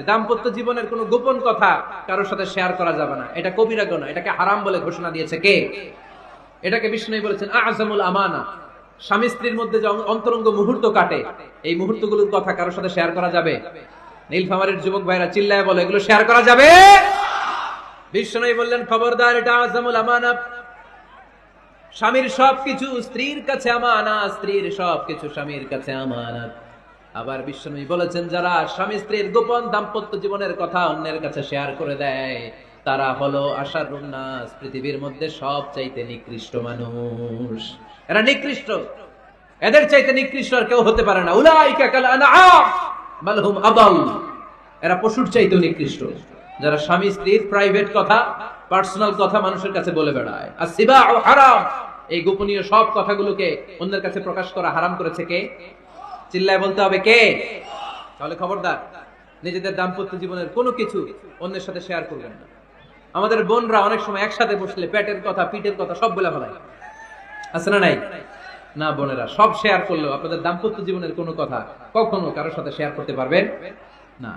দাম্পত্য জীবনের কোনো গোপন কথা কারোর সাথে শেয়ার করা যাবে না, এটা কবিরা গুনাহ, এটাকে হারাম বলে ঘোষণা দিয়েছে কে? এটাকে বিষ্ণু বলেছেন আযমুল আমানা। স্বামী স্ত্রীর মধ্যে যে অন্তরঙ্গ মুহূর্ত কাটে, এই মুহূর্তগুলোর কথা কারোর সাথে শেয়ার করা যাবে? নীলফামারীর যুবক ভাইরা চিল্লায় বলে, এগুলো শেয়ার করা যাবে? বিষ্ণু বললেন খবরদার, এটা আযমুল আমানা। স্বামীর সবকিছু স্ত্রীর কাছে আমানত, স্ত্রীর সবকিছু স্বামীর কাছে আমানত। আবার বিশ্বনবী বলেছেন, যারা স্বামী স্ত্রীর গোপন দাম্পত্য জীবনের কথা অন্যের কাছে শেয়ার করে দেয়, তারা হলো আশারুন নাস, পৃথিবীর মধ্যে সবচাইতে নিকৃষ্ট মানুষ। এরা নিকৃষ্ট, এদের চাইতে নিকৃষ্ট আর কেউ হতে পারে না। উলাইকা কাল আনআম বাল হুম আদাল। এরা পশুর চাইতেও নিকৃষ্ট, যারা স্বামী স্ত্রীর প্রাইভেট কথা, পার্সোনাল কথা মানুষের কাছে বলে বেড়ায়। আসিবাউ হারাম, এই গোপনীয় সব কথাগুলোকে অন্যের কাছে প্রকাশ করা হারাম করেছে কে? চিল্লায় বলতে হবে কে? তাহলে খবরদার, নিজেদের দাম্পত্য জীবনের কোনো কিছু অন্যের সাথে শেয়ার করবেন না। আমাদের বোনরা অনেক সময় একসাথে বসলে পেটের কথা, পিঠের কথা সব বলে ফেলায়, আছে না নাই? না বোনেরা, সব শেয়ার করলেও আপনাদের দাম্পত্য জীবনের কোনো কথা কখনো কারোর সাথে শেয়ার করতে পারবেন না।